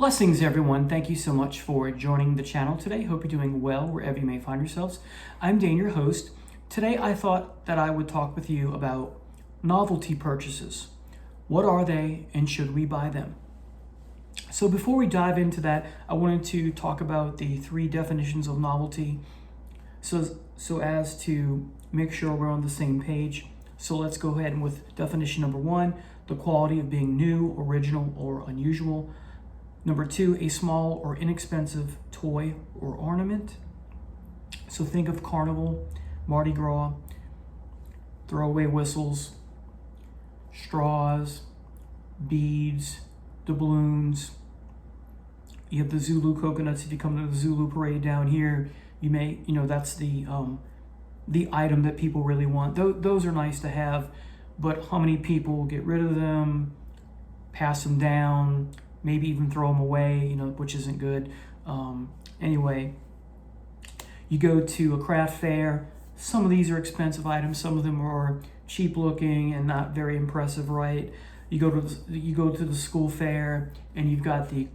Blessings, everyone. Thank you so much for joining the channel today. Hope you're doing well wherever you may find yourselves. I'm Dane, your host. Today, I thought that I would talk with you about novelty purchases. What are they, and should we buy them? So before we dive into that, I wanted to talk about the three definitions of novelty so as to make sure we're on the same page. So let's go ahead and with definition number one, the quality of being new, original, or unusual. Number two, a small or inexpensive toy or ornament. So think of carnival, Mardi Gras, throwaway whistles, straws, beads, doubloons. You have the Zulu coconuts. If you come to the Zulu parade down here, that's the item that people really want. Those are nice to have, but how many people get rid of them, pass them down, maybe even throw them away, which isn't good. Anyway, you go to a craft fair. Some of these are expensive items. Some of them are cheap looking and not very impressive, right? You go to the school fair and you've got the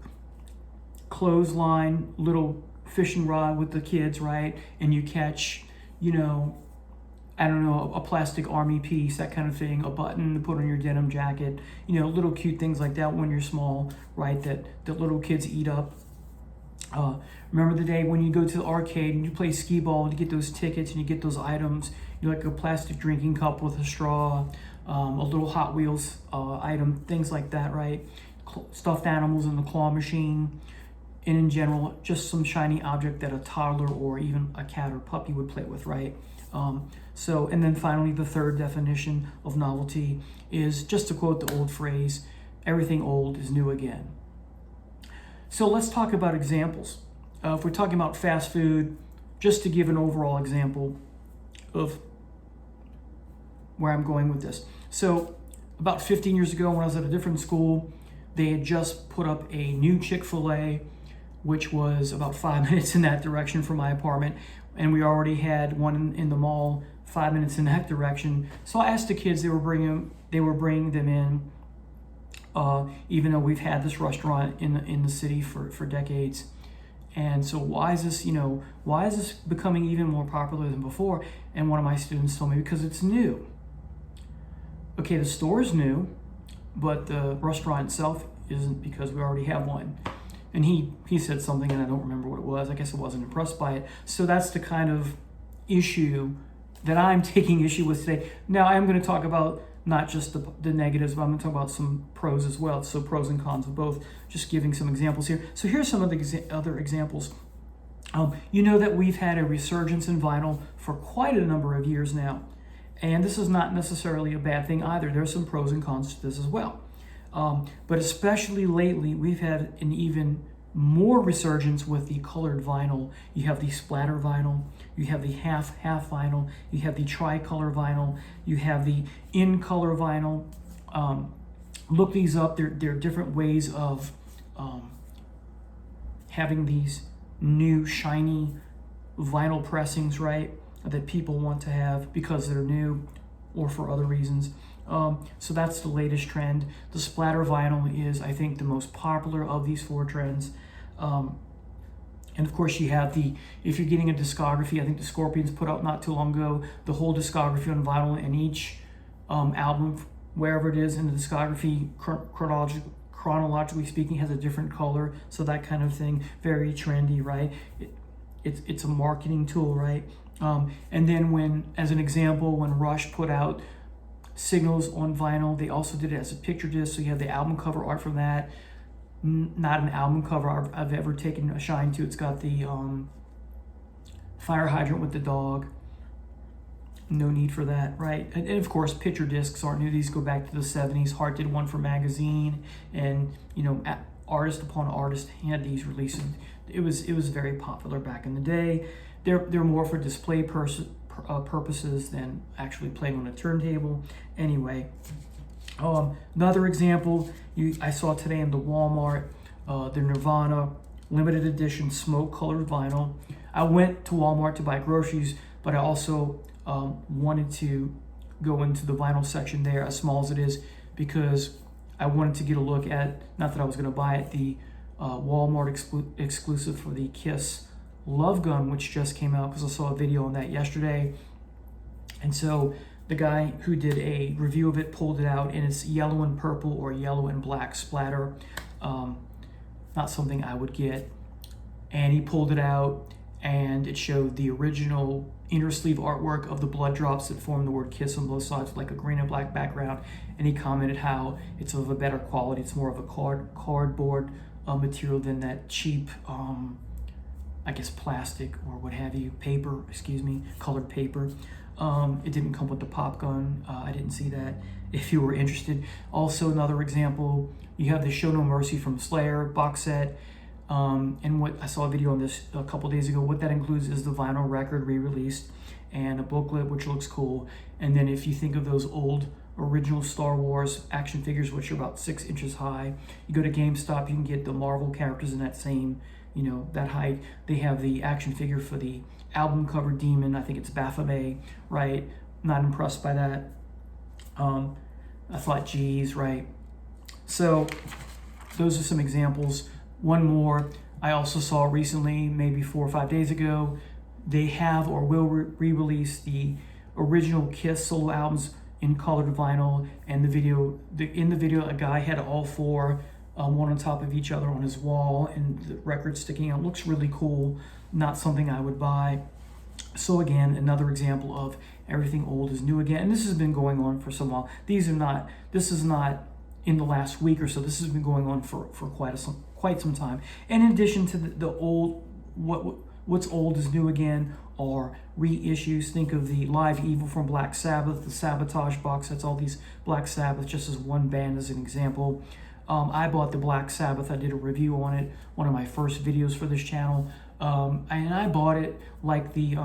clothesline, little fishing rod with the kids, right? And you catch, a plastic army piece, that kind of thing, a button to put on your denim jacket, little cute things like that when you're small, right? That little kids eat up. Remember the day when you go to the arcade and you play skee ball and you get those tickets and you get those items, like a plastic drinking cup with a straw, a little Hot Wheels item, things like that, right? Stuffed animals in the claw machine, and in general, just some shiny object that a toddler or even a cat or puppy would play with, right? And then finally, the third definition of novelty is, just to quote the old phrase, everything old is new again. So let's talk about examples. If we're talking about fast food, just to give an overall example of where I'm going with this. So about 15 years ago when I was at a different school, they had just put up a new Chick-fil-A, which was about 5 minutes in that direction from my apartment. And we already had one in the mall 5 minutes in that direction. So I asked the kids, they were bringing them in, even though we've had this restaurant in the city for decades. And so why is this becoming even more popular than before? And one of my students told me, because it's new. Okay, the store is new, but the restaurant itself isn't, because we already have one. And he said something, and I don't remember what it was. I guess I wasn't impressed by it. So that's the kind of issue that I'm taking issue with today. Now, I am going to talk about not just the negatives, but I'm going to talk about some pros as well. So pros and cons of both, just giving some examples here. So here's some of the other examples. You know that we've had a resurgence in vinyl for quite a number of years now. And this is not necessarily a bad thing either. There's some pros and cons to this as well. But especially lately, we've had an even more resurgence with the colored vinyl. You have the splatter vinyl, you have the half vinyl, you have the tricolor vinyl, you have the in color vinyl. Look these up. There are different ways of having these new shiny vinyl pressings, right, that people want to have because they're new or for other reasons. So that's the latest trend. The splatter vinyl is, I think, the most popular of these four trends. And of course you have if you're getting a discography, I think the Scorpions put out not too long ago, the whole discography on vinyl, and each album, wherever it is in the discography, chronologically speaking, has a different color. So that kind of thing, very trendy, right? It's a marketing tool, right? And then as an example, when Rush put out Signals on vinyl, they also did it as a picture disc. So you have the album cover art from that. Not an album cover I've ever taken a shine to. It's got the fire hydrant with the dog. No need for that, right? And of course, picture discs aren't new. These go back to the 70s. Heart did one for Magazine, and artist upon artist had these releases. It was very popular back in the day. They're more for display purposes than actually playing on a turntable. Anyway, another example I saw today in the Walmart, the Nirvana limited edition smoke colored vinyl. I went to Walmart to buy groceries, but I also wanted to go into the vinyl section there, as small as it is, because I wanted to get a look at, not that I was going to buy it, the Walmart exclusive for the Kiss Love Gun, which just came out, because I saw a video on that yesterday. And so the guy who did a review of it pulled it out, and it's yellow and purple or yellow and black splatter. Not something I would get. And he pulled it out, and it showed the original inner sleeve artwork of the blood drops that form the word Kiss on both sides, with like a green and black background. And he commented how it's of a better quality. It's more of a cardboard material than that cheap, I guess, plastic or what have you, paper, excuse me, colored paper. It didn't come with the pop gun. I didn't see that, if you were interested. Also, another example, you have the Show No Mercy from Slayer box set. And what I saw a video on this a couple days ago. What that includes is the vinyl record re-released and a booklet, which looks cool. And then if you think of those old original Star Wars action figures, which are about 6 inches high, you go to GameStop, you can get the Marvel characters in that same, that height. They have the action figure for the album cover Demon. I think it's Baphomet, right? Not impressed by that. I thought, geez, right? So those are some examples. One more I also saw recently, maybe 4 or 5 days ago. They have or will re-release the original Kiss solo albums in colored vinyl. And in the video, a guy had all 4, one on top of each other on his wall, and the record sticking out. Looks really cool. Not something I would buy. So again, another example of everything old is new again. And this has been going on for some while. This is not in the last week or so. This has been going on for quite some time. And in addition to the old, what's old is new again, or reissues. Think of the Live Evil from Black Sabbath, the Sabotage box sets, all these Black Sabbath, just as one band as an example. I bought the Black Sabbath. I did a review on it, one of my first videos for this channel. And I bought it like the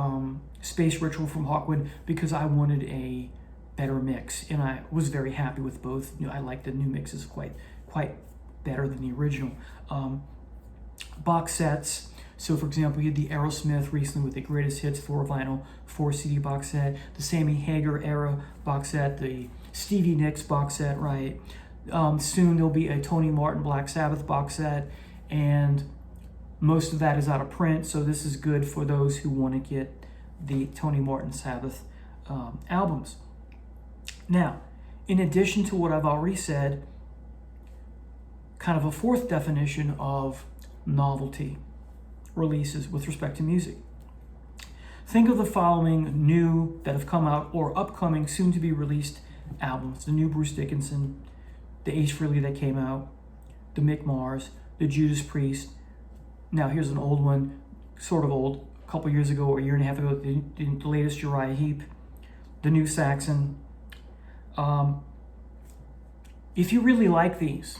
Space Ritual from Hawkwind because I wanted a better mix, and I was very happy with both. I like the new mixes quite better than the original. Box sets. So for example, you had the Aerosmith recently with the Greatest Hits 4 vinyl 4 CD box set, the Sammy Hagar era box set, the Stevie Nicks box set, right? Soon there'll be a Tony Martin Black Sabbath box set, and most of that is out of print, so this is good for those who want to get the Tony Martin Sabbath albums. Now, in addition to what I've already said, kind of a fourth definition of novelty releases with respect to music. Think of the following new that have come out or upcoming, soon to be released albums: the new Bruce Dickinson, the Ace Frehley that came out, the Mick Mars, the Judas Priest. Now here's an old one, sort of old, a couple years ago or a year and a half ago, the latest Uriah Heep, the new Saxon. If you really like these,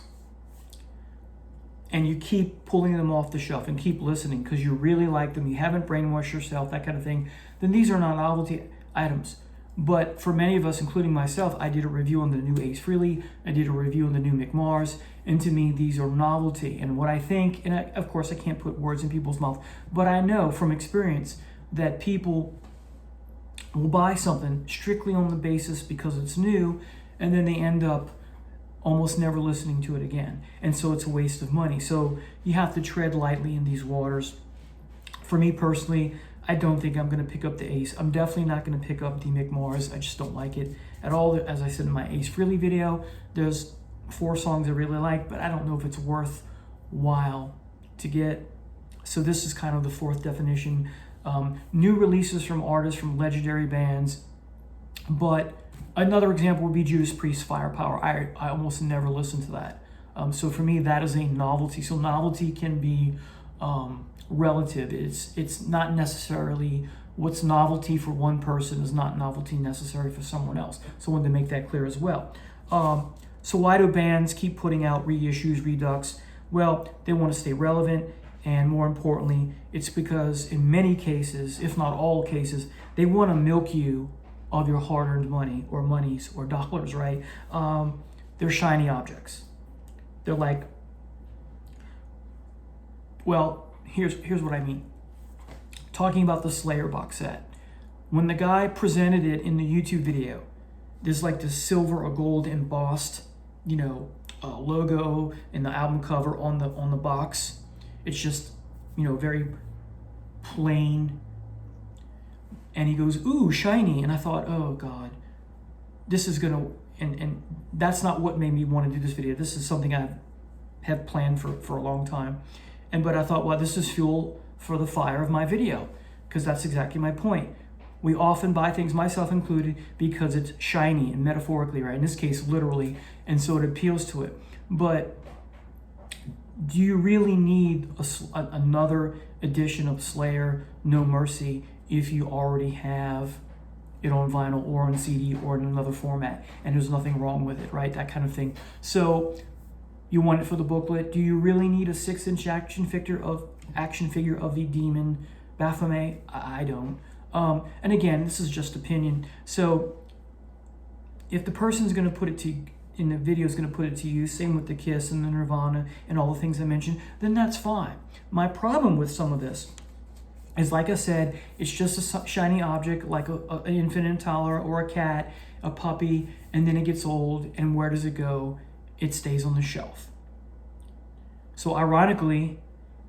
and you keep pulling them off the shelf and keep listening because you really like them, you haven't brainwashed yourself, that kind of thing, then these are not novelty items. But for many of us, including myself, I did a review on the new Ace Frehley, I did a review on the new Mick Mars, and to me, these are novelty. And what I think, and of course I can't put words in people's mouth, but I know from experience that people will buy something strictly on the basis because it's new, and then they end up almost never listening to it again. And so it's a waste of money. So you have to tread lightly in these waters. For me personally, I don't think I'm going to pick up the Ace. I'm definitely not going to pick up the Mick Mars. I just don't like it at all. As I said in my Ace Frehley video, there's 4 songs I really like, but I don't know if it's worthwhile to get. So this is kind of the fourth definition. New releases from artists, from legendary bands. But another example would be Judas Priest's Firepower. I almost never listen to that. So for me, that is a novelty. So novelty can be relative. It's not necessarily what's novelty for one person is not novelty necessary for someone else. So I wanted to make that clear as well. So why do bands keep putting out reissues, redux? Well, they want to stay relevant, and more importantly, it's because in many cases, if not all cases, they want to milk you of your hard-earned money or monies or dollars, right? They're shiny objects. They're like, well, here's what I mean. Talking about the Slayer box set. When the guy presented it in the YouTube video, there's like this silver or gold embossed, logo and the album cover on the box. It's just, very plain. And he goes, ooh, shiny. And I thought, oh God, this is gonna, and that's not what made me want to do this video. This is something I have planned for a long time. But I thought, well, this is fuel for the fire of my video, because that's exactly my point. We often buy things, myself included, because it's shiny, and metaphorically, right? In this case, literally, and so it appeals to it. But do you really need another edition of Slayer No Mercy if you already have it on vinyl or on CD or in another format, and there's nothing wrong with it, right? That kind of thing. So you want it for the booklet. Do you really need a 6-inch action figure of the Demon Baphomet? I don't. And again, this is just opinion. So if the person's going to put it to, in the video is going to put it to use, same with the Kiss and the Nirvana and all the things I mentioned, then that's fine. My problem with some of this is, like I said, it's just a shiny object like an infant toddler or a cat, a puppy, and then it gets old, and where does it go? It stays on the shelf. So ironically,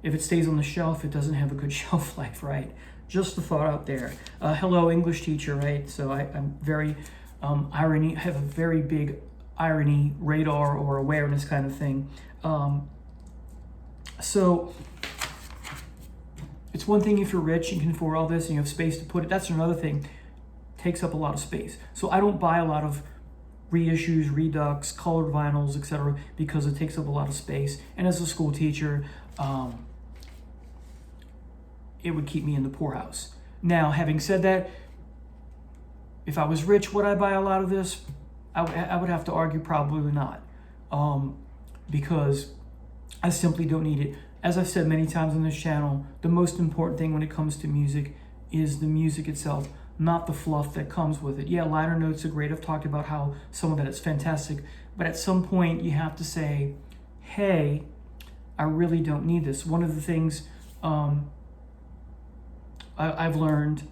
if it stays on the shelf, it doesn't have a good shelf life, right? Just a thought out there. Hello, English teacher, right? So I'm very irony, have a very big irony radar or awareness kind of thing. So it's one thing if you're rich and can afford all this and you have space to put it. That's another thing. It takes up a lot of space. So I don't buy a lot of reissues, redux, colored vinyls, etc., because it takes up a lot of space. And as a school teacher, it would keep me in the poorhouse. Now, having said that, if I was rich, would I buy a lot of this? I would have to argue probably not, because I simply don't need it. As I've said many times on this channel, the most important thing when it comes to music is the music itself, not the fluff that comes with it. Yeah, liner notes are great. I've talked about how some of that is fantastic, but at some point you have to say, hey, I really don't need this. One of the things I've learned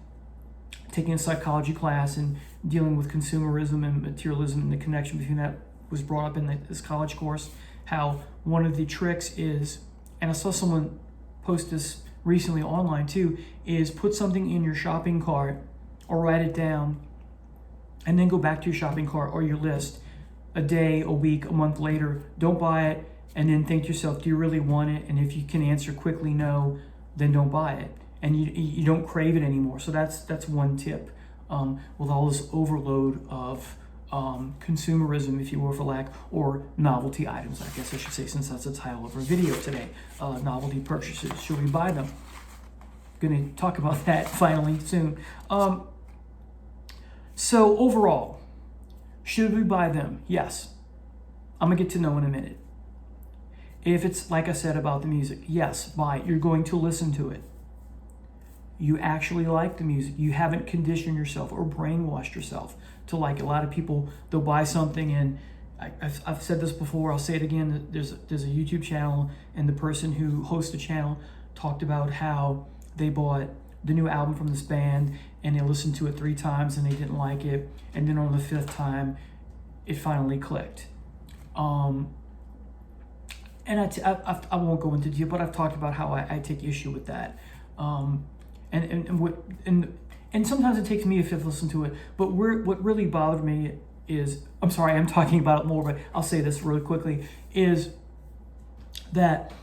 taking a psychology class and dealing with consumerism and materialism and the connection between that was brought up in this college course, how one of the tricks is, and I saw someone post this recently online too, is put something in your shopping cart or write it down and then go back to your shopping cart or your list a day, a week, a month later. Don't buy it, and then think to yourself, do you really want it? And if you can answer quickly no, then don't buy it. And you don't crave it anymore. So that's one tip. With all this overload of consumerism, if you will, for lack, or novelty items, I guess I should say, since that's the title of our video today. Novelty purchases. Should we buy them? Going to talk about that finally soon. So overall, should we buy them? Yes. I'm going to get to know in a minute. If it's like I said about the music, yes, buy it. You're going to listen to it. You actually like the music. You haven't conditioned yourself or brainwashed yourself to like it. A lot of people, they'll buy something, and I've said this before, I'll say it again. There's a YouTube channel, and the person who hosts the channel talked about how they bought the new album from this band and they listened to it 3 times and they didn't like it, and then on the 5th time it finally clicked. And I won't go into detail, but I've talked about how I take issue with that. And sometimes it takes me a 5th listen to it, but what really bothered me is, I'm sorry, I'm talking about it more, but I'll say this really quickly, is that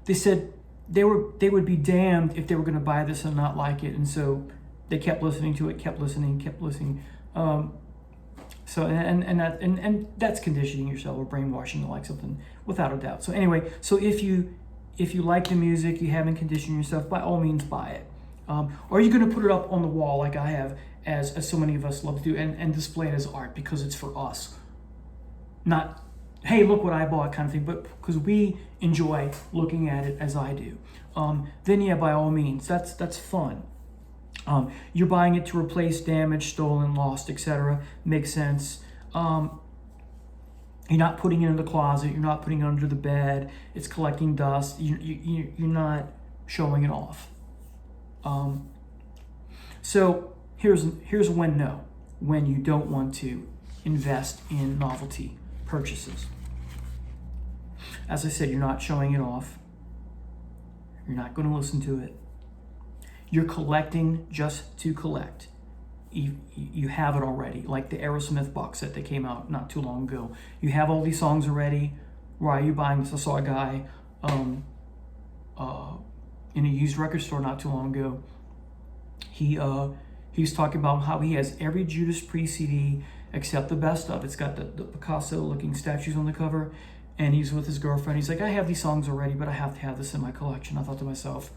they said they would be damned if they were going to buy this and not like it, and so they kept listening to it, kept listening. So and that's conditioning yourself or brainwashing to like something, without a doubt. So anyway, so if you like the music, you haven't conditioned yourself, by all means buy it. Or are you going to put it up on the wall like I have, as so many of us love to do, and display it as art because it's for us? Not, hey, look what I bought kind of thing, but because we enjoy looking at it as I do. Then yeah, by all means, that's fun. You're buying it to replace damaged, stolen, lost, etc. Makes sense. You're not putting it in the closet. You're not putting it under the bed. It's collecting dust. You're not showing it off. So here's when you don't want to invest in novelty. purchases. As I said, you're not showing it off. You're not going to listen to it. You're collecting just to collect. You have it already, like the Aerosmith box set that came out not too long ago. You have all these songs already. Why are you buying this? I saw a guy in a used record store not too long ago. He was talking about how he has every Judas Priest CD except the best of. It's got the Picasso-looking statues on the cover, and he's with his girlfriend. He's like, I have these songs already, but I have to have this in my collection. I thought to myself,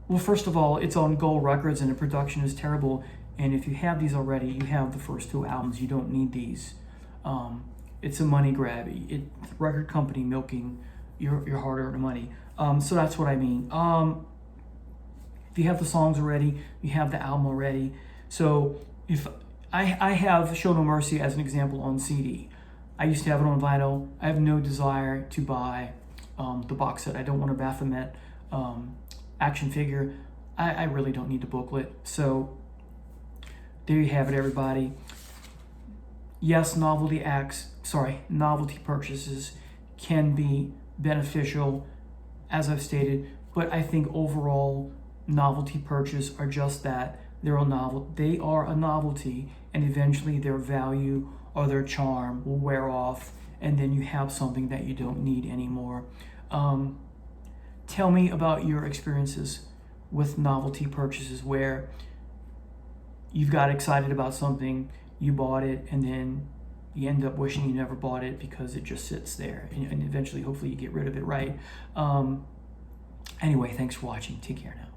well, first of all, it's on Gold Records and the production is terrible. And if you have these already, you have the first 2 albums. You don't need these. It's a money grab. The record company milking your hard-earned money. So that's what I mean. If you have the songs already, you have the album already. So if I have Show No Mercy as an example on CD. I used to have it on vinyl. I have no desire to buy the box set. I don't want a Baphomet action figure. I really don't need the booklet. So there you have it, everybody. Yes, novelty purchases can be beneficial, as I've stated, but I think overall novelty purchases are just that. They are a novelty, and eventually their value or their charm will wear off, and then you have something that you don't need anymore. Tell me about your experiences with novelty purchases where you've got excited about something, you bought it, and then you end up wishing you never bought it because it just sits there, and eventually, hopefully, you get rid of it, right? Anyway, thanks for watching. Take care now.